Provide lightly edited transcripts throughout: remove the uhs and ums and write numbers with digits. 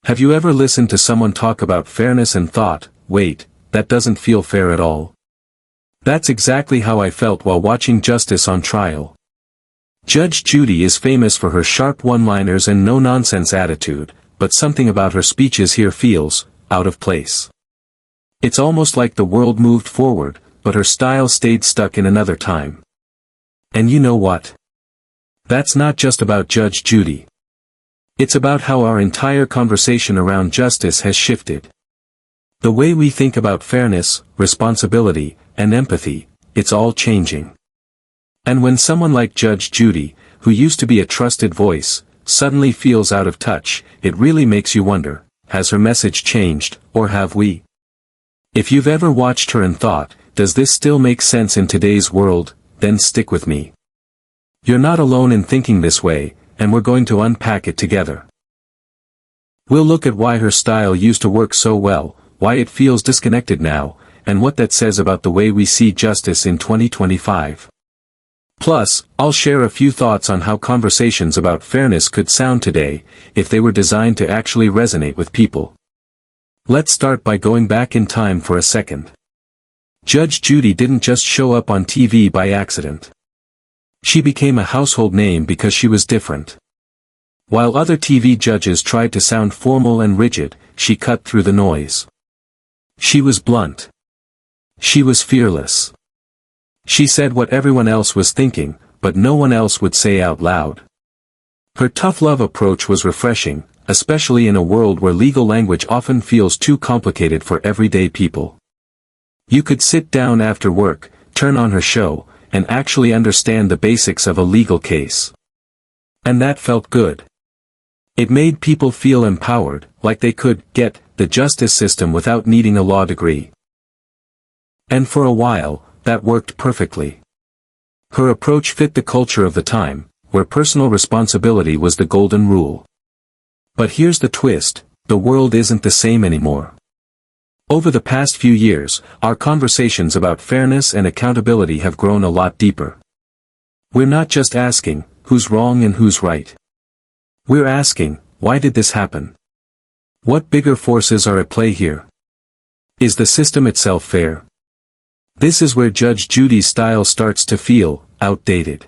Have you ever listened to someone talk about fairness and thought, wait, that doesn't feel fair at all? That's exactly how I felt while watching Justice on Trial. Judge Judy is famous for her sharp one-liners and no-nonsense attitude, but something about her speeches here feels out of place. It's almost like the world moved forward, but her style stayed stuck in another time. And you know what? That's not just about Judge Judy. It's about how our entire conversation around justice has shifted. The way we think about fairness, responsibility, and empathy, it's all changing. And when someone like Judge Judy, who used to be a trusted voice, suddenly feels out of touch, it really makes you wonder, has her message changed, or have we? If you've ever watched her and thought, does this still make sense in today's world, then stick with me. You're not alone in thinking this way, and we're going to unpack it together. We'll look at why her style used to work so well, why it feels disconnected now, and what that says about the way we see justice in 2025. Plus, I'll share a few thoughts on how conversations about fairness could sound today, if they were designed to actually resonate with people. Let's start by going back in time for a second. Judge Judy didn't just show up on TV by accident. She became a household name because she was different. While other TV judges tried to sound formal and rigid, she cut through the noise. She was blunt. She was fearless. She said what everyone else was thinking, but no one else would say out loud. Her tough love approach was refreshing, especially in a world where legal language often feels too complicated for everyday people. You could sit down after work, turn on her show, and actually understand the basics of a legal case. And that felt good. It made people feel empowered, like they could get the justice system without needing a law degree. And for a while, that worked perfectly. Her approach fit the culture of the time, where personal responsibility was the golden rule. But here's the twist, the world isn't the same anymore. Over the past few years, our conversations about fairness and accountability have grown a lot deeper. We're not just asking, who's wrong and who's right. We're asking, why did this happen? What bigger forces are at play here? Is the system itself fair? This is where Judge Judy's style starts to feel outdated.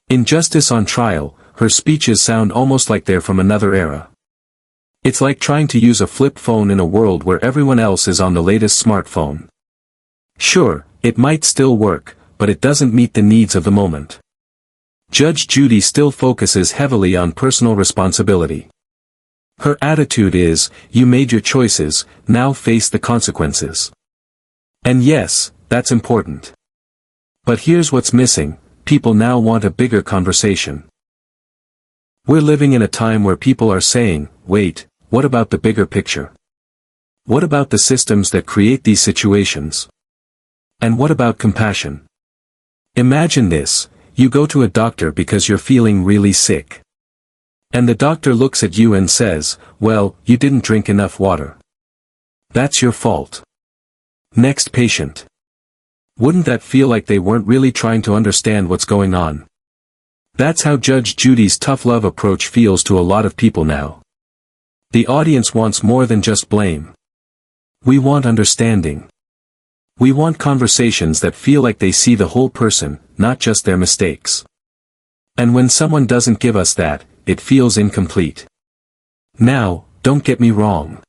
In Justice on Trial, her speeches sound almost like they're from another era. It's like trying to use a flip phone in a world where everyone else is on the latest smartphone. Sure, it might still work, but it doesn't meet the needs of the moment. Judge Judy still focuses heavily on personal responsibility. Her attitude is, you made your choices, now face the consequences. And yes, that's important. But here's what's missing, people now want a bigger conversation. We're living in a time where people are saying, wait, what about the bigger picture? What about the systems that create these situations? And what about compassion? Imagine this, you go to a doctor because you're feeling really sick. And the doctor looks at you and says, well, you didn't drink enough water. That's your fault. Next patient. Wouldn't that feel like they weren't really trying to understand what's going on? That's how Judge Judy's tough love approach feels to a lot of people now. The audience wants more than just blame. We want understanding. We want conversations that feel like they see the whole person, not just their mistakes. And when someone doesn't give us that, it feels incomplete. Now, don't get me wrong.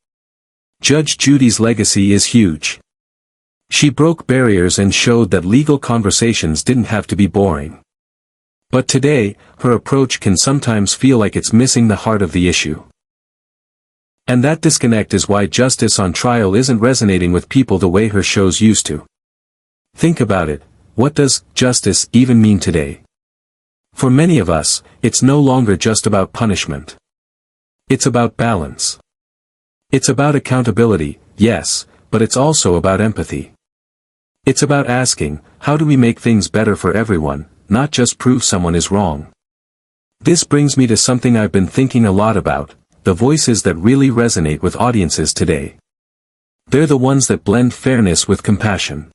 Judge Judy's legacy is huge. She broke barriers and showed that legal conversations didn't have to be boring. But today, her approach can sometimes feel like it's missing the heart of the issue. And that disconnect is why Justice on Trial isn't resonating with people the way her shows used to. Think about it, what does justice even mean today? For many of us, it's no longer just about punishment. It's about balance. It's about accountability, yes, but it's also about empathy. It's about asking, how do we make things better for everyone, not just prove someone is wrong? This brings me to something I've been thinking a lot about, the voices that really resonate with audiences today. They're the ones that blend fairness with compassion.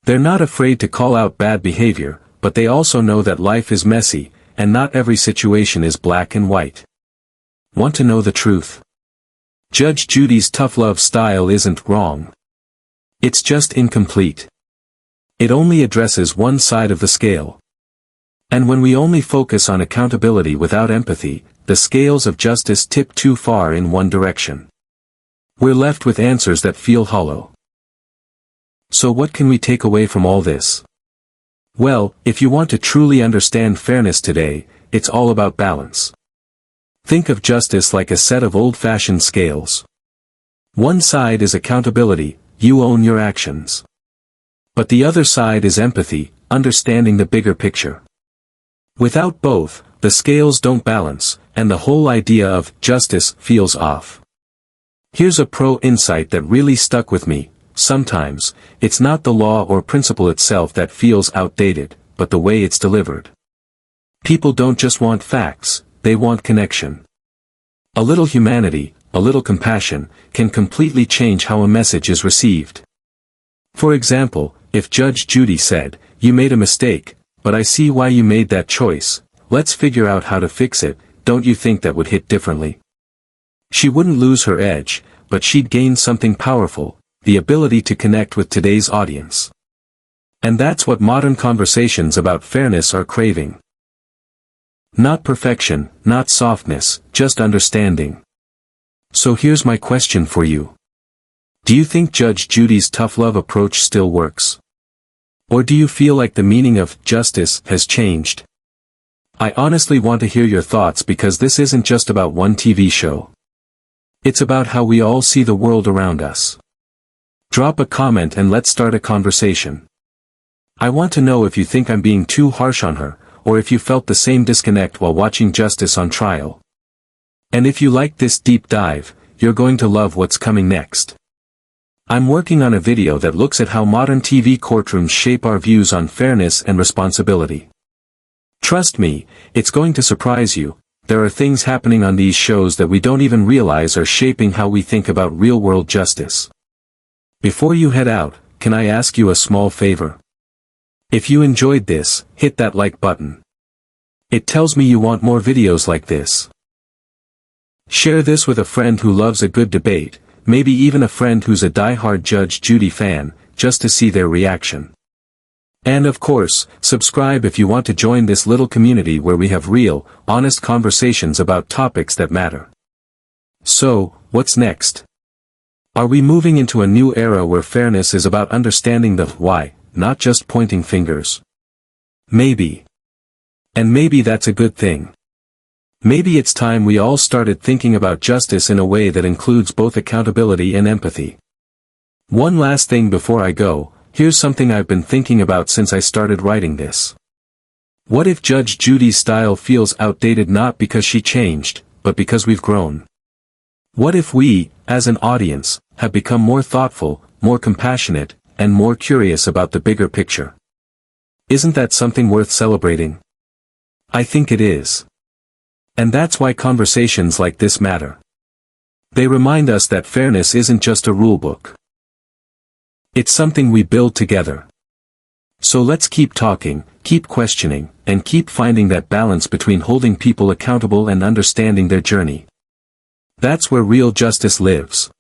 They're not afraid to call out bad behavior, but they also know that life is messy, and not every situation is black and white. Want to know the truth? Judge Judy's tough love style isn't wrong. It's just incomplete. It only addresses one side of the scale. And when we only focus on accountability without empathy, the scales of justice tip too far in one direction. We're left with answers that feel hollow. So what can we take away from all this? Well, if you want to truly understand fairness today, it's all about balance. Think of justice like a set of old-fashioned scales. One side is accountability, you own your actions. But the other side is empathy, understanding the bigger picture. Without both, the scales don't balance, and the whole idea of justice feels off. Here's a pro insight that really stuck with me. Sometimes, it's not the law or principle itself that feels outdated, but the way it's delivered. People don't just want facts, they want connection. A little humanity, a little compassion, can completely change how a message is received. For example, if Judge Judy said, "You made a mistake, but I see why you made that choice, let's figure out how to fix it," don't you think that would hit differently? She wouldn't lose her edge, but she'd gain something powerful, the ability to connect with today's audience. And that's what modern conversations about fairness are craving. Not perfection, not softness, just understanding. So here's my question for you. Do you think Judge Judy's tough love approach still works? Or do you feel like the meaning of justice has changed? I honestly want to hear your thoughts because this isn't just about one TV show. It's about how we all see the world around us. Drop a comment and let's start a conversation. I want to know if you think I'm being too harsh on her, or if you felt the same disconnect while watching justice on trial. And if you liked this deep dive, you're going to love what's coming next. I'm working on a video that looks at how modern TV courtrooms shape our views on fairness and responsibility. Trust me, it's going to surprise you. There are things happening on these shows that we don't even realize are shaping how we think about real-world justice. Before you head out, can I ask you a small favor? If you enjoyed this, hit that like button. It tells me you want more videos like this. Share this with a friend who loves a good debate, maybe even a friend who's a die-hard Judge Judy fan, just to see their reaction. And of course, subscribe if you want to join this little community where we have real, honest conversations about topics that matter. So, what's next? Are we moving into a new era where fairness is about understanding the why, not just pointing fingers? Maybe. And maybe that's a good thing. Maybe it's time we all started thinking about justice in a way that includes both accountability and empathy. One last thing before I go, here's something I've been thinking about since I started writing this. What if Judge Judy's style feels outdated not because she changed, but because we've grown? What if we, as an audience, have become more thoughtful, more compassionate, and more curious about the bigger picture? Isn't that something worth celebrating? I think it is. And that's why conversations like this matter. They remind us that fairness isn't just a rulebook. It's something we build together. So let's keep talking, keep questioning, and keep finding that balance between holding people accountable and understanding their journey. That's where real justice lives.